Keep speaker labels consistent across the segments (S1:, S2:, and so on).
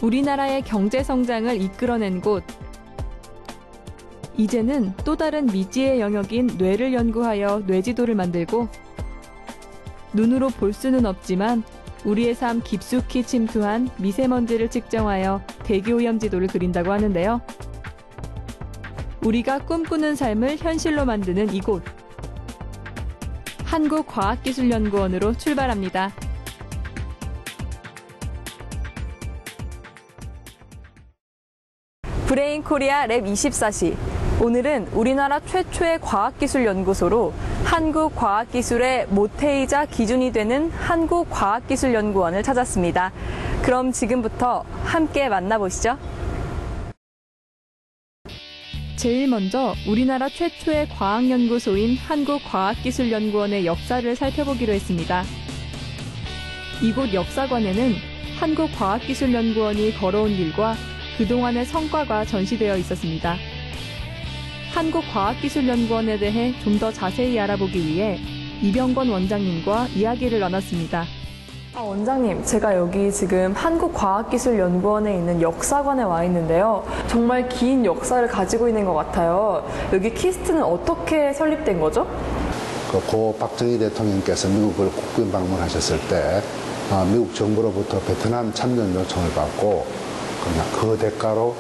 S1: 우리나라의 경제 성장을 이끌어낸 곳. 이제는 또 다른 미지의 영역인 뇌를 연구하여 뇌지도를 만들고 눈으로 볼 수는 없지만 우리의 삶 깊숙이 침투한 미세먼지를 측정하여 대기오염 지도를 그린다고 하는데요. 우리가 꿈꾸는 삶을 현실로 만드는 이곳. 한국과학기술연구원으로 출발합니다. 브레인 코리아 랩 24시. 오늘은 우리나라 최초의 과학기술연구소로 한국과학기술의 모태이자 기준이 되는 한국과학기술연구원을 찾았습니다. 그럼 지금부터 함께 만나보시죠. 제일 먼저 우리나라 최초의 과학연구소인 한국과학기술연구원의 역사를 살펴보기로 했습니다. 이곳 역사관에는 한국과학기술연구원이 걸어온 길과 그동안의 성과가 전시되어 있었습니다. 한국과학기술연구원에 대해 좀 더 자세히 알아보기 위해 이병권 원장님과 이야기를 나눴습니다. 원장님, 제가 여기 지금 한국과학기술연구원에 있는 역사관에 와 있는데요. 정말 긴 역사를 가지고 있는 것 같아요. 여기 키스트는 어떻게 설립된 거죠?
S2: 고 박정희 대통령께서 미국을 국빈 방문하셨을 때 미국 정부로부터 베트남 참전 요청을 받고 그냥 그 대가로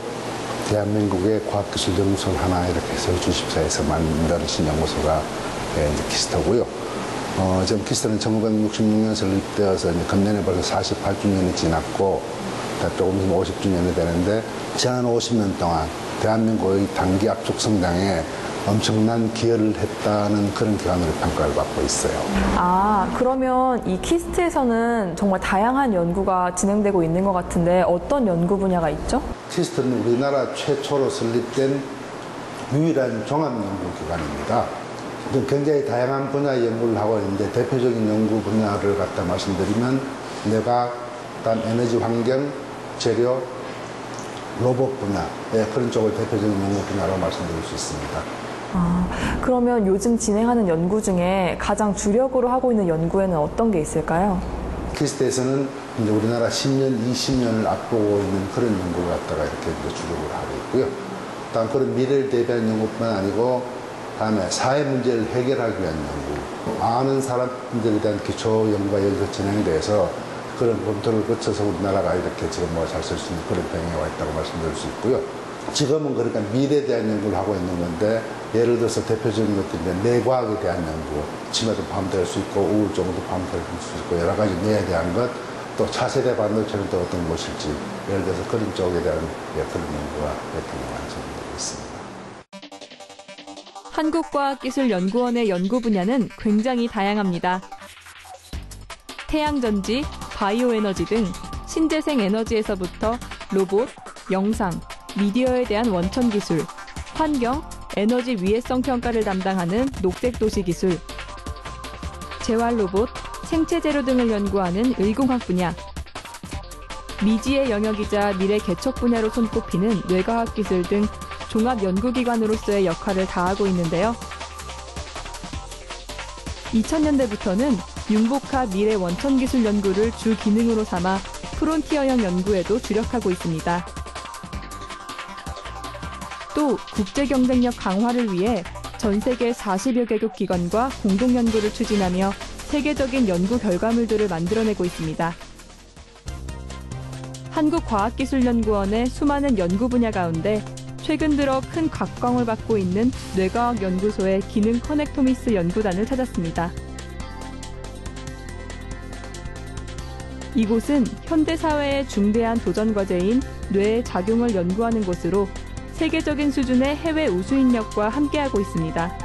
S2: 대한민국의 과학기술연구소를 하나 이렇게 해서 주식사에서 만들어진 연구소가 키스트고요. 지금 키스트는 1966년 설립되어서 금년에 벌써 48주년이 지났고 조금 있으면 50주년이 되는데 지난 50년 동안 대한민국의 단기 압축 성장에 엄청난 기여를 했다는 그런 기관으로 평가를 받고 있어요.
S1: 그러면 이 키스트에서는 정말 다양한 연구가 진행되고 있는 것 같은데 어떤 연구 분야가 있죠?
S2: 키스트는 우리나라 최초로 설립된 유일한 종합연구기관입니다. 굉장히 다양한 분야의 연구를 하고 있는데 대표적인 연구 분야를 갖다 말씀드리면 뇌과학, 그다음 에너지 환경, 재료, 로봇 분야 그런 쪽을 대표적인 연구 분야로 말씀드릴 수 있습니다.
S1: 그러면 요즘 진행하는 연구 중에 가장 주력으로 하고 있는 연구에는 어떤 게 있을까요?
S2: 키스트에서는 이제 우리나라 10년, 20년을 앞두고 있는 그런 연구를 갖다가 이렇게 주력을 하고 있고요. 다음 그런 미래를 대비한 연구뿐만 아니고 다음에 사회 문제를 해결하기 위한 연구, 많은 사람들에 대한 기초 연구가 여기서 진행돼서 그런 검토를 거쳐서 우리나라가 이렇게 지금 잘 쓸 수 있는 그런 병행에 와 있다고 말씀드릴 수 있고요. 지금은 그러니까 미래에 대한 연구를 하고 있는 건데 예를 들어서 대표적인 것들이 뇌과학에 대한 연구, 치매도 포함될 수 있고 우울증도 포함될 수 있고 여러 가지 뇌에 대한 것, 또 차세대 반도체는 또 어떤 것일지 예를 들어서 그런 쪽에 대한 그런 연구가 이렇게 완성되고 있습니다.
S1: 한국과학기술연구원의 연구 분야는 굉장히 다양합니다. 태양전지, 바이오에너지 등 신재생 에너지에서부터 로봇, 영상, 미디어에 대한 원천 기술, 환경, 에너지 위해성 평가를 담당하는 녹색도시 기술, 재활 로봇, 생체 재료 등을 연구하는 의공학 분야, 미지의 영역이자 미래 개척 분야로 손꼽히는 뇌과학 기술 등 종합 연구기관으로서의 역할을 다하고 있는데요. 2000년대부터는 융복합 미래 원천 기술 연구를 주 기능으로 삼아 프론티어형 연구에도 주력하고 있습니다. 또 국제 경쟁력 강화를 위해 전 세계 40여 개국 기관과 공동 연구를 추진하며 세계적인 연구 결과물들을 만들어내고 있습니다. 한국과학기술연구원의 수많은 연구 분야 가운데 최근 들어 큰 각광을 받고 있는 뇌과학 연구소의 기능 커넥토미스 연구단을 찾았습니다. 이곳은 현대사회의 중대한 도전 과제인 뇌의 작용을 연구하는 곳으로 세계적인 수준의 해외 우수 인력과 함께하고 있습니다.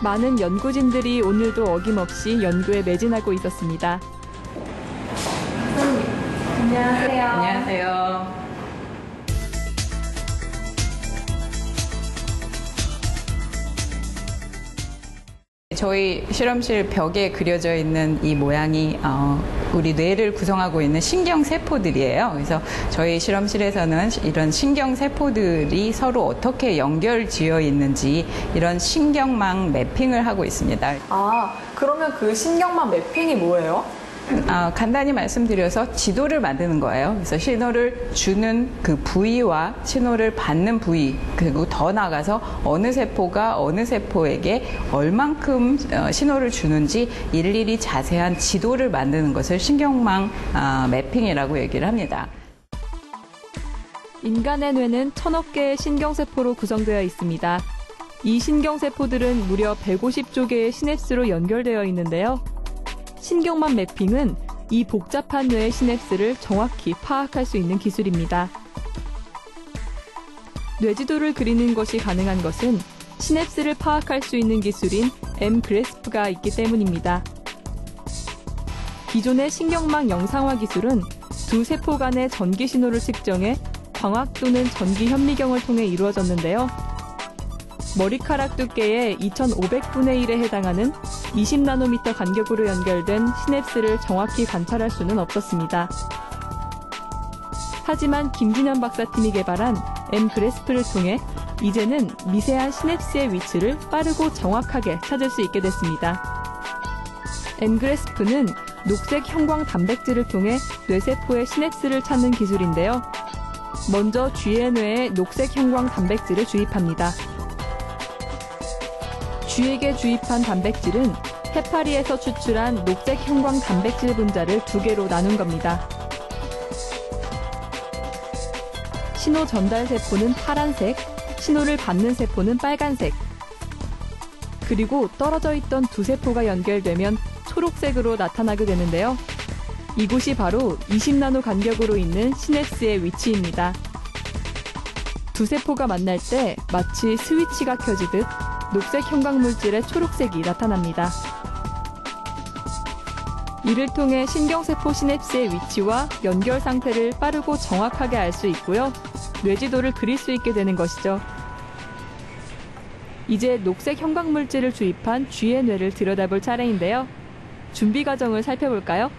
S1: 많은 연구진들이 오늘도 어김없이 연구에 매진하고 있었습니다. 선생님, 안녕하세요.
S3: 안녕하세요. 저희 실험실 벽에 그려져 있는 이 모양이 우리 뇌를 구성하고 있는 신경세포들이에요. 그래서 저희 실험실에서는 이런 신경세포들이 서로 어떻게 연결지어 있는지 이런 신경망 매핑을 하고 있습니다.
S1: 그러면 그 신경망 매핑이 뭐예요?
S3: 간단히 말씀드려서 지도를 만드는 거예요. 그래서 신호를 주는 그 부위와 신호를 받는 부위, 그리고 더 나아가서 어느 세포가 어느 세포에게 얼만큼 신호를 주는지 일일이 자세한 지도를 만드는 것을 신경망 매핑이라고 얘기를 합니다.
S1: 인간의 뇌는 1000억 개의 신경세포로 구성되어 있습니다. 이 신경세포들은 무려 150조 개의 시냅스로 연결되어 있는데요. 신경망 매핑은 이 복잡한 뇌의 시냅스를 정확히 파악할 수 있는 기술입니다. 뇌지도를 그리는 것이 가능한 것은 시냅스를 파악할 수 있는 기술인 M그래스프가 있기 때문입니다. 기존의 신경망 영상화 기술은 두 세포 간의 전기 신호를 측정해 광학 또는 전기 현미경을 통해 이루어졌는데요. 머리카락 두께의 2500분의 1에 해당하는 20나노미터 간격으로 연결된 시냅스를 정확히 관찰할 수는 없었습니다. 하지만 김진현 박사팀이 개발한 M그래스프를 통해 이제는 미세한 시냅스의 위치를 빠르고 정확하게 찾을 수 있게 됐습니다. M그래스프는 녹색 형광 단백질을 통해 뇌세포의 시냅스를 찾는 기술인데요. 먼저 쥐의 뇌에 녹색 형광 단백질을 주입합니다. 쥐에게 주입한 단백질은 해파리에서 추출한 녹색 형광 단백질 분자를 2개로 나눈 겁니다. 신호 전달 세포는 파란색, 신호를 받는 세포는 빨간색. 그리고 떨어져 있던 두 세포가 연결되면 초록색으로 나타나게 되는데요. 이곳이 바로 20나노 간격으로 있는 시냅스의 위치입니다. 두 세포가 만날 때 마치 스위치가 켜지듯 녹색 형광물질의 초록색이 나타납니다. 이를 통해 신경세포 시냅스의 위치와 연결 상태를 빠르고 정확하게 알 수 있고요. 뇌지도를 그릴 수 있게 되는 것이죠. 이제 녹색 형광물질을 주입한 쥐의 뇌를 들여다볼 차례인데요. 준비 과정을 살펴볼까요?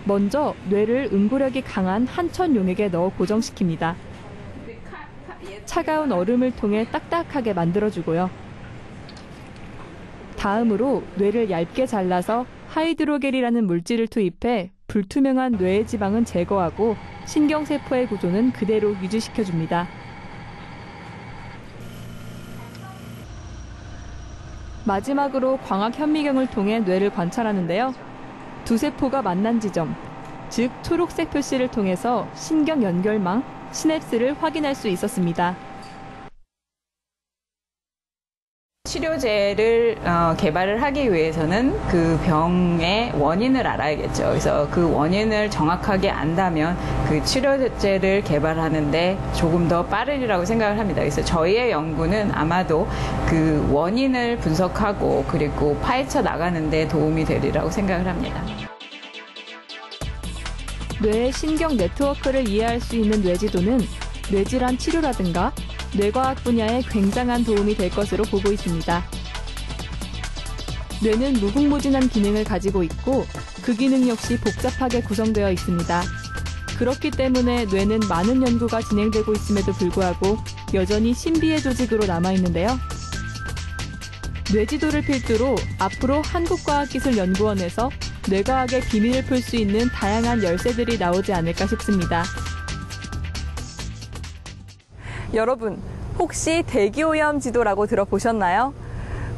S1: 먼저 뇌를 응고력이 강한 한천용액에 넣어 고정시킵니다. 차가운 얼음을 통해 딱딱하게 만들어주고요. 다음으로 뇌를 얇게 잘라서 하이드로겔이라는 물질을 투입해 불투명한 뇌의 지방은 제거하고 신경세포의 구조는 그대로 유지시켜줍니다. 마지막으로 광학 현미경을 통해 뇌를 관찰하는데요. 두 세포가 만난 지점, 즉 초록색 표시를 통해서 신경 연결망, 시냅스를 확인할 수 있었습니다.
S3: 치료제를 개발을 하기 위해서는 그 병의 원인을 알아야겠죠. 그래서 그 원인을 정확하게 안다면 그 치료제를 개발하는데 조금 더 빠르리라고 생각을 합니다. 그래서 저희의 연구는 아마도 그 원인을 분석하고 그리고 파헤쳐 나가는 데 도움이 되리라고 생각을 합니다.
S1: 뇌의 신경 네트워크를 이해할 수 있는 뇌지도는 뇌질환 치료라든가 뇌과학 분야에 굉장한 도움이 될 것으로 보고 있습니다. 뇌는 무궁무진한 기능을 가지고 있고 그 기능 역시 복잡하게 구성되어 있습니다. 그렇기 때문에 뇌는 많은 연구가 진행되고 있음에도 불구하고 여전히 신비의 조직으로 남아있는데요. 뇌지도를 필두로 앞으로 한국과학기술연구원에서 뇌과학의 비밀을 풀 수 있는 다양한 열쇠들이 나오지 않을까 싶습니다. 여러분, 혹시 대기오염 지도라고 들어보셨나요?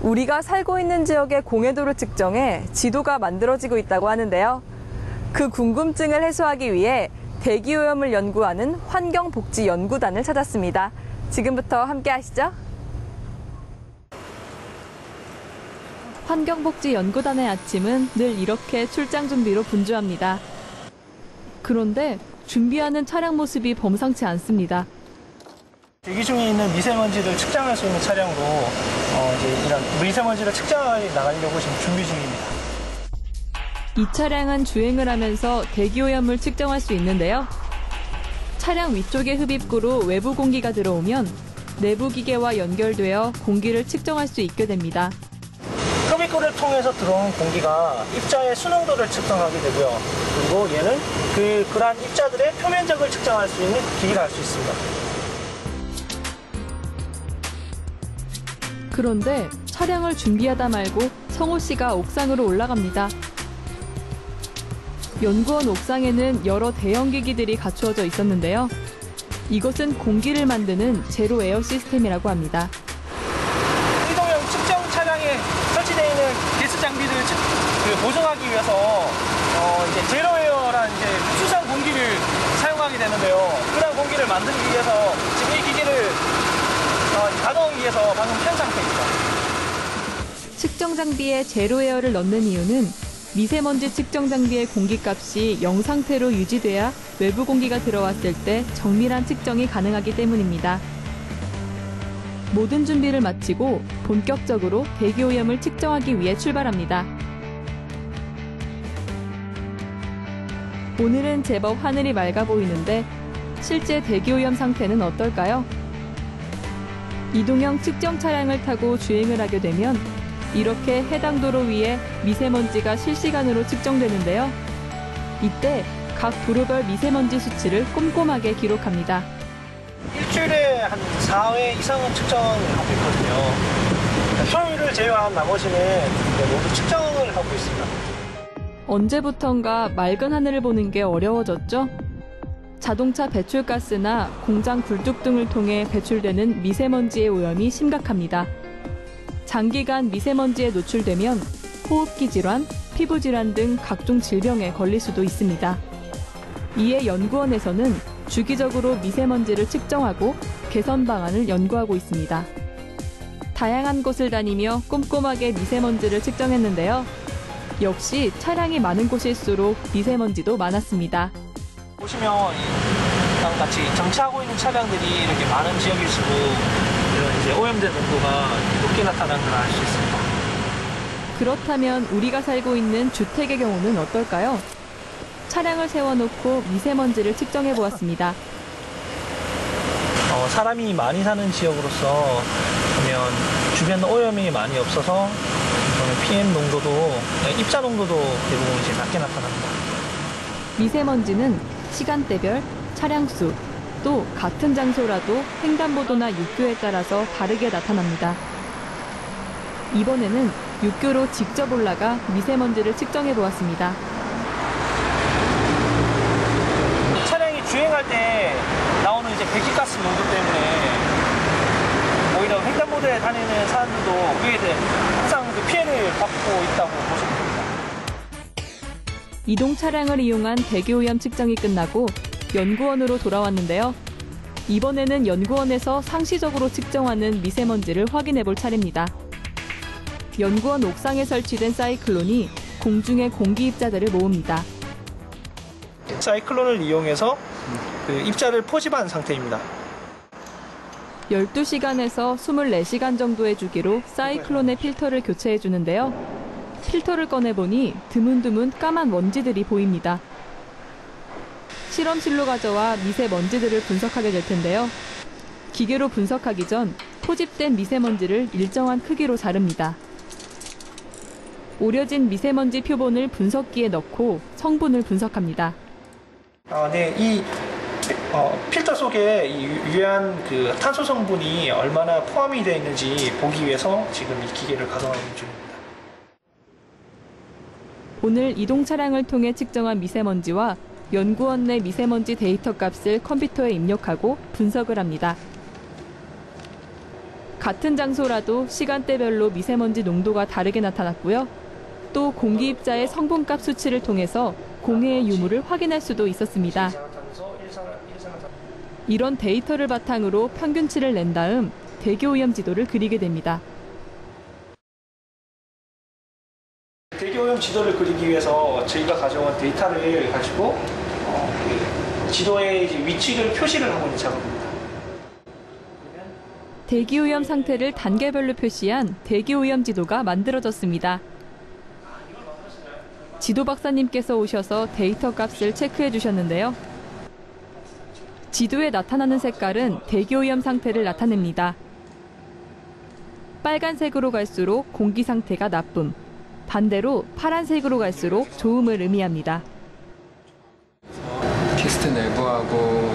S1: 우리가 살고 있는 지역의 공해도를 측정해 지도가 만들어지고 있다고 하는데요. 그 궁금증을 해소하기 위해 대기오염을 연구하는 환경복지연구단을 찾았습니다. 지금부터 함께 하시죠. 환경복지연구단의 아침은 늘 이렇게 출장 준비로 분주합니다. 그런데 준비하는 차량 모습이 범상치 않습니다.
S4: 대기 중에 있는 미세먼지를 측정할 수 있는 차량으로 이제 이런 미세먼지를 측정해 나가려고 지금 준비 중입니다.
S1: 이 차량은 주행을 하면서 대기오염을 측정할 수 있는데요. 차량 위쪽의 흡입구로 외부 공기가 들어오면 내부 기계와 연결되어 공기를 측정할 수 있게 됩니다.
S4: 흡입구를 통해서 들어오는 공기가 입자의 수능도를 측정하게 되고요. 그리고 얘는 그러한 입자들의 표면적을 측정할 수 있는 기기가 할 수 있습니다.
S1: 그런데 차량을 준비하다 말고 성호 씨가 옥상으로 올라갑니다. 연구원 옥상에는 여러 대형 기기들이 갖추어져 있었는데요. 이것은 공기를 만드는 제로 에어 시스템이라고 합니다.
S4: 이동형 측정 차량에 설치되어 있는 기술 장비들을 보존하기 위해서 이제 제로에어라는 이제 수산 공기를 사용하게 되는데요. 그런 공기를 만들기 위해서 지금 이 기기를 가동하기 위해서 방금 켠 상태입니다.
S1: 측정 장비에 제로 에어를 넣는 이유는 미세먼지 측정 장비의 공기값이 0 상태로 유지돼야 외부 공기가 들어왔을 때 정밀한 측정이 가능하기 때문입니다. 모든 준비를 마치고 본격적으로 대기오염을 측정하기 위해 출발합니다. 오늘은 제법 하늘이 맑아 보이는데 실제 대기오염 상태는 어떨까요? 이동형 측정 차량을 타고 주행을 하게 되면 이렇게 해당 도로 위에 미세먼지가 실시간으로 측정되는데요. 이때 각 도로별 미세먼지 수치를 꼼꼼하게 기록합니다.
S4: 일주일에 한 4회 이상은 측정을 하고 있거든요. 토요일을 제외한 나머지는 모두 측정을 하고 있습니다.
S1: 언제부턴가 맑은 하늘을 보는 게 어려워졌죠? 자동차 배출가스나 공장 굴뚝 등을 통해 배출되는 미세먼지의 오염이 심각합니다. 장기간 미세먼지에 노출되면 호흡기 질환, 피부 질환 등 각종 질병에 걸릴 수도 있습니다. 이에 연구원에서는 주기적으로 미세먼지를 측정하고 개선 방안을 연구하고 있습니다. 다양한 곳을 다니며 꼼꼼하게 미세먼지를 측정했는데요. 역시 차량이 많은 곳일수록 미세먼지도 많았습니다.
S4: 보시면 같이 정차하고 있는 차량들이 이렇게 많은 지역일수록 이런 이제 오염된 농도가 높게 나타나는 걸 알 수 있습니다.
S1: 그렇다면 우리가 살고 있는 주택의 경우는 어떨까요? 차량을 세워놓고 미세먼지를 측정해 보았습니다.
S4: 사람이 많이 사는 지역으로서 보면 주변 오염이 많이 없어서 PM 농도도 입자 농도도 대부분 이제 낮게 나타납니다.
S1: 미세먼지는 시간대별, 차량수, 또 같은 장소라도 횡단보도나 육교에 따라서 다르게 나타납니다. 이번에는 육교로 직접 올라가 미세먼지를 측정해 보았습니다.
S4: 차량이 주행할 때 나오는 이제 배기가스 농도 때문에 오히려 횡단보도에 다니는 사람들도 그에 대해 항상 그 피해를 받고 있다고 보시면 됩니다.
S1: 이동 차량을 이용한 대기오염 측정이 끝나고 연구원으로 돌아왔는데요. 이번에는 연구원에서 상시적으로 측정하는 미세먼지를 확인해 볼 차례입니다. 연구원 옥상에 설치된 사이클론이 공중의 공기 입자들을 모읍니다.
S4: 사이클론을 이용해서 그 입자를 포집한 상태입니다.
S1: 12시간에서 24시간 정도의 주기로 사이클론의 필터를 교체해 주는데요. 필터를 꺼내보니 드문드문 까만 먼지들이 보입니다. 실험실로 가져와 미세먼지들을 분석하게 될 텐데요. 기계로 분석하기 전 포집된 미세먼지를 일정한 크기로 자릅니다. 오려진 미세먼지 표본을 분석기에 넣고 성분을 분석합니다.
S4: 네, 이 필터 속에 이 유해한 그 탄소 성분이 얼마나 포함이 되어 있는지 보기 위해서 지금 이 기계를 가동하고 중입니다.
S1: 오늘 이동 차량을 통해 측정한 미세먼지와 연구원 내 미세먼지 데이터 값을 컴퓨터에 입력하고 분석을 합니다. 같은 장소라도 시간대별로 미세먼지 농도가 다르게 나타났고요. 또 공기 입자의 성분값 수치를 통해서 공해의 유무를 확인할 수도 있었습니다. 이런 데이터를 바탕으로 평균치를 낸 다음 대기오염 지도를 그리게 됩니다.
S4: 대기오염 지도를 그리기 위해서 저희가 가져온 데이터를 가지고 지도의 이제 위치를 표시를 하고 있는 작업입니다.
S1: 대기오염 상태를 단계별로 표시한 대기오염 지도가 만들어졌습니다. 지도 박사님께서 오셔서 데이터 값을 체크해 주셨는데요. 지도에 나타나는 색깔은 대기오염 상태를 나타냅니다. 빨간색으로 갈수록 공기 상태가 나쁨, 반대로 파란색으로 갈수록 좋음을 의미합니다.
S5: 키스트 내부하고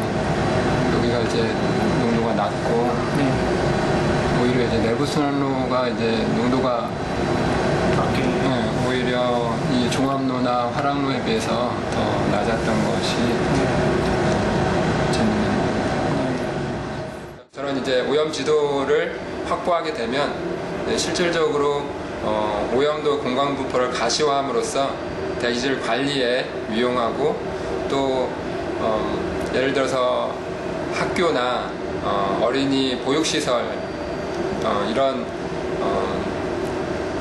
S5: 여기가 이제 농도가 낮고 오히려 이제 내부 순환로가 이제 농도가 오히려 이 종합로나 화랑로에 비해서 더 낮았던 것이 재밌는 저런 이제 오염 지도를 확보하게 되면 실질적으로 오염도 공간분포를 가시화함으로써 대기질 관리에 유용하고 또 예를 들어서 학교나 어린이 보육시설 이런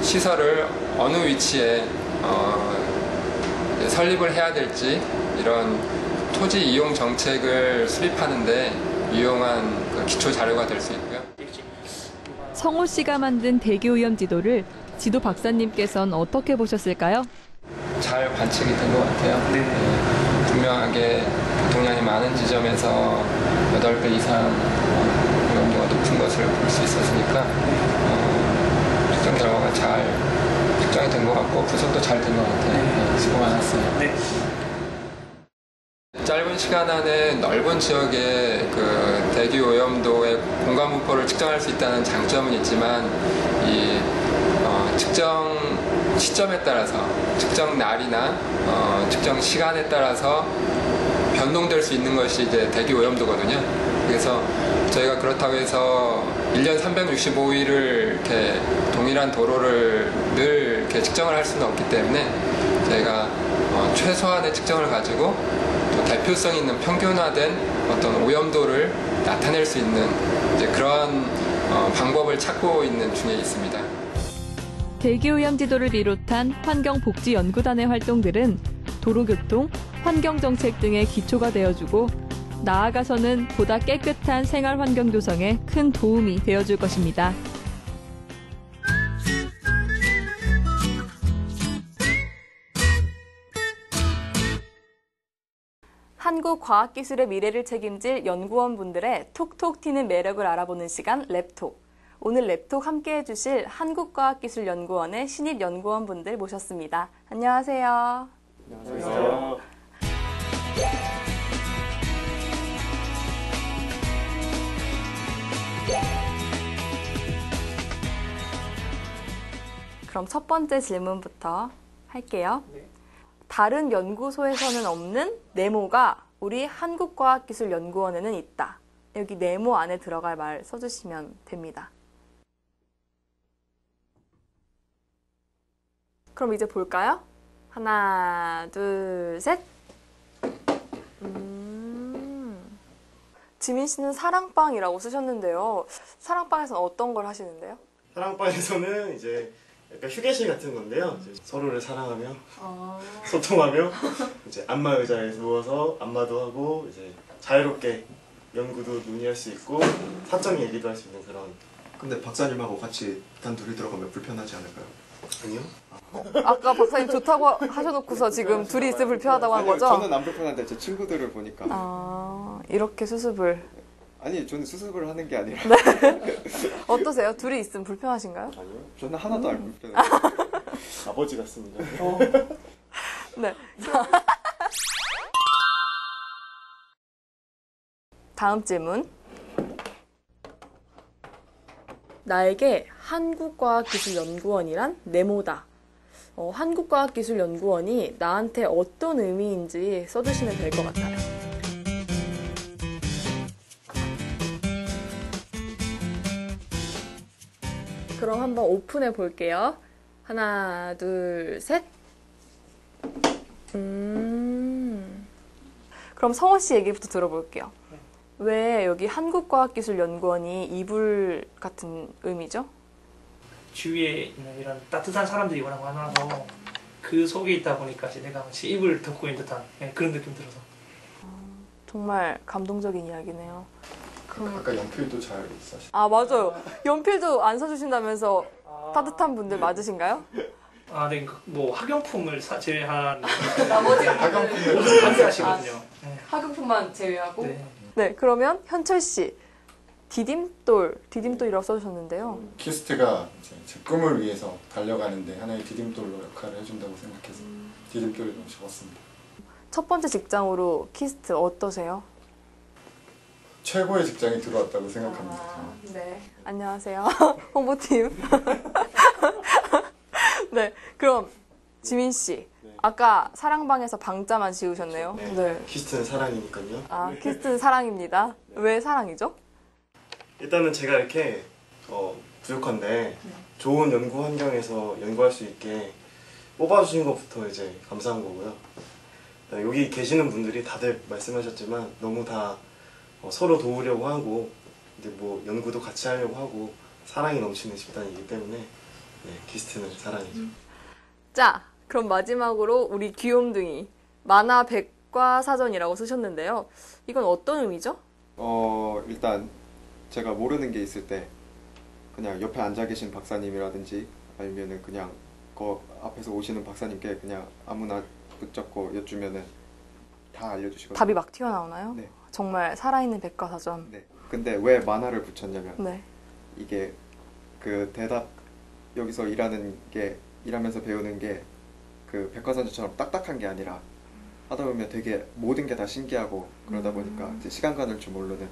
S5: 시설을 어느 위치에 설립을 해야 될지 이런 토지 이용 정책을 수립하는데 유용한 그 기초 자료가 될 수 있고요.
S1: 성호 씨가 만든 대기오염 지도를 지도 박사님께서는 어떻게 보셨을까요?
S5: 잘 관측이 된 것 같아요. 분명하게 교통량이 많은 지점에서 8배 이상 오염도가 높은 것을 볼 수 있었으니까 측정 결과가 잘 측정이 된 것 같고 분석도 잘 된 것 같아요. 수고 많았어요.
S4: 네.
S5: 짧은 시간 안에 넓은 지역의 그 대기 오염도의 공간 분포를 측정할 수 있다는 장점은 있지만 이 측정 시점에 따라서 측정 날이나 측정 시간에 따라서 변동될 수 있는 것이 이제 대기 오염도거든요. 그래서 저희가 그렇다고 해서 1년 365일을 이렇게 동일한 도로를 늘 이렇게 측정을 할 수는 없기 때문에 저희가 최소한의 측정을 가지고 또 대표성 있는 평균화된 어떤 오염도를 나타낼 수 있는 이제 그런 방법을 찾고 있는 중에 있습니다.
S1: 대기오염 지도를 비롯한 환경복지연구단의 활동들은 도로교통, 환경정책 등의 기초가 되어주고 나아가서는 보다 깨끗한 생활환경 조성에 큰 도움이 되어줄 것입니다. 한국 과학기술의 미래를 책임질 연구원분들의 톡톡 튀는 매력을 알아보는 시간 랩톡. 오늘 랩톡 함께 해주실 한국과학기술연구원의 신입연구원분들 모셨습니다. 안녕하세요.
S4: 안녕하세요.
S1: 그럼 첫 번째 질문부터 할게요. 다른 연구소에서는 없는 네모가 우리 한국과학기술연구원에는 있다. 여기 네모 안에 들어갈 말 써주시면 됩니다. 그럼 이제 볼까요? 하나, 둘, 셋. 지민 씨는 사랑방이라고 쓰셨는데요. 사랑방에서는 어떤 걸 하시는데요?
S6: 사랑방에서는 이제 약간 휴게실 같은 건데요. 이제 서로를 사랑하며 소통하며 이제 안마 의자에 누워서 안마도 하고 이제 자유롭게 연구도 논의할 수 있고 사적 얘기도 할 수 있는 그런.
S7: 근데 박사님하고 같이 단둘이 들어가면 불편하지 않을까요?
S6: 아니요?
S1: 아까 박사님 좋다고 하셔놓고서 지금 둘이 있으면 불편하다고 한 거죠?
S7: 저는 안 불편한데 제 친구들을 보니까.
S1: 아, 이렇게 수습을.
S7: 아니, 저는 수습을 하는 게 아니라.
S1: 어떠세요? 둘이 있으면 불편하신가요?
S7: 아니요. 저는 하나도 안 불편해요.
S6: 아버지 같습니다.
S1: 네. 다음 질문. 나에게 한국과학기술연구원이란 네모다. 한국과학기술연구원이 나한테 어떤 의미인지 써주시면 될 것 같아요. 그럼 한번 오픈해 볼게요. 하나, 둘, 셋. 그럼 성호 씨 얘기부터 들어볼게요. 왜 여기 한국과학기술연구원이 이불 같은 의미죠?
S4: 주위에 있는 이런 따뜻한 사람들이 워낙 많아서 그 속에 있다 보니까 이제 내가 마치 입을 덮고 있는 듯한 그런 느낌 들어서.
S1: 정말 감동적인 이야기네요.
S7: 아까 연필도 잘 써시.
S1: 아, 맞아요. 연필도 안 사주신다면서 따뜻한 분들 맞으신가요?
S4: 아, 네, 뭐 학용품을 제외한
S1: 나머지
S4: 모두 반대하시거든요. 네.
S1: 학용품만 제외하고.
S4: 네.
S1: 네, 그러면 현철 씨. 디딤돌이라고 써주셨는데요.
S8: 키스트가 이제 제 꿈을 위해서 달려가는데 하나의 디딤돌로 역할을 해준다고 생각해서 디딤돌을 적었습니다.
S1: 첫 번째 직장으로 키스트 어떠세요?
S8: 최고의 직장이 들어왔다고 생각합니다.
S1: 네, 안녕하세요. 홍보팀. 네, 그럼 지민 씨.
S6: 네.
S1: 아까 사랑방에서 방자만 지우셨네요.
S6: 네. 퀴스트는 사랑이니까요.
S1: 아, 퀴스트는 사랑입니다. 왜 사랑이죠?
S6: 일단은 제가 이렇게 부족한데 좋은 연구 환경에서 연구할 수 있게 뽑아주신 것부터 이제 감사한 거고요. 여기 계시는 분들이 다들 말씀하셨지만 너무 다 서로 도우려고 하고 이제 뭐 연구도 같이 하려고 하고 사랑이 넘치는 집단이기 때문에 퀴스트는 사랑이죠.
S1: 자, 그럼 마지막으로 우리 귀염둥이 만화 백과사전이라고 쓰셨는데요. 이건 어떤 의미죠?
S7: 일단 제가 모르는 게 있을 때 그냥 옆에 앉아 계신 박사님이라든지 아니면은 그냥 그 앞에서 오시는 박사님께 그냥 아무나 붙잡고 여쭈면은 다 알려주시거든요.
S1: 답이 막 튀어나오나요?
S7: 네.
S1: 정말 살아있는 백과사전.
S7: 네. 근데 왜 만화를 붙였냐면
S1: 네.
S7: 이게 그 대답 여기서 일하면서 배우는 게 그 백과사전처럼 딱딱한 게 아니라 하다 보면 되게 모든 게 다 신기하고 그러다 보니까 이제 시간 가는 줄 모르는,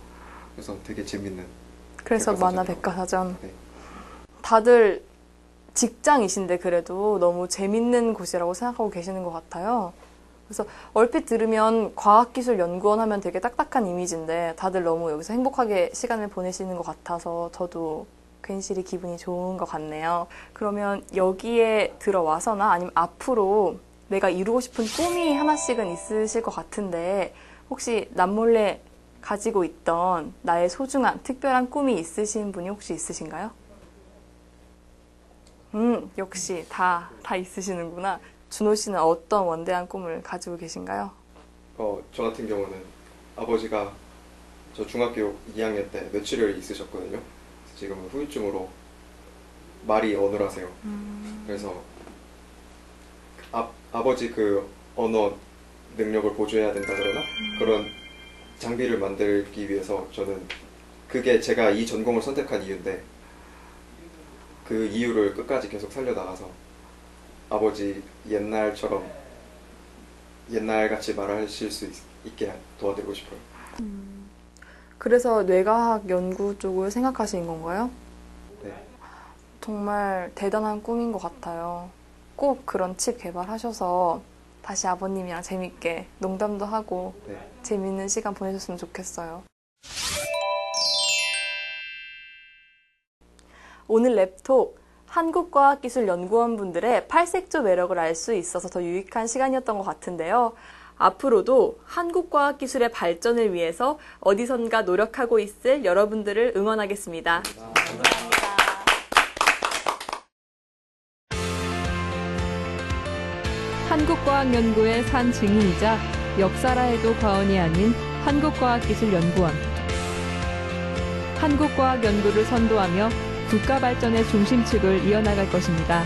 S7: 그래서 되게 재밌는.
S1: 그래서 만화
S7: 백과사전이라고.
S1: 백과사전.
S7: 네.
S1: 다들 직장이신데 그래도 너무 재밌는 곳이라고 생각하고 계시는 것 같아요. 그래서 얼핏 들으면 과학기술연구원 하면 되게 딱딱한 이미지인데 다들 너무 여기서 행복하게 시간을 보내시는 것 같아서 저도 괜시리 기분이 좋은 것 같네요. 그러면 여기에 들어와서나 아니면 앞으로 내가 이루고 싶은 꿈이 하나씩은 있으실 것 같은데 혹시 남몰래 가지고 있던 나의 소중한 특별한 꿈이 있으신 분이 혹시 있으신가요? 역시 다 있으시는구나. 준호 씨는 어떤 원대한 꿈을 가지고 계신가요?
S7: 저 같은 경우는 아버지가 저 중학교 2학년 때 뇌출혈이 있으셨거든요. 지금은 후유증으로 말이 어눌하세요. 그래서 아버지 그 언어 능력을 보조해야 된다 그러나 그런 장비를 만들기 위해서 저는 그게 제가 이 전공을 선택한 이유인데 그 이유를 끝까지 계속 살려나가서 아버지 옛날처럼 옛날같이 말하실 수 있게 도와드리고 싶어요.
S1: 그래서 뇌과학 연구 쪽을 생각하신 건가요?
S7: 네.
S1: 정말 대단한 꿈인 것 같아요. 꼭 그런 칩 개발하셔서 다시 아버님이랑 재밌게 농담도 하고
S7: 네.
S1: 재밌는 시간 보내셨으면 좋겠어요. 오늘 랩톡 한국과학기술연구원 분들의 팔색조 매력을 알 수 있어서 더 유익한 시간이었던 것 같은데요. 앞으로도 한국과학기술의 발전을 위해서 어디선가 노력하고 있을 여러분들을 응원하겠습니다. 감사합니다.
S9: 한국과학연구의 산 증인이자 역사라 해도 과언이 아닌 한국과학기술연구원. 한국과학 연구를 선도하며 국가 발전의 중심축을 이어나갈 것입니다.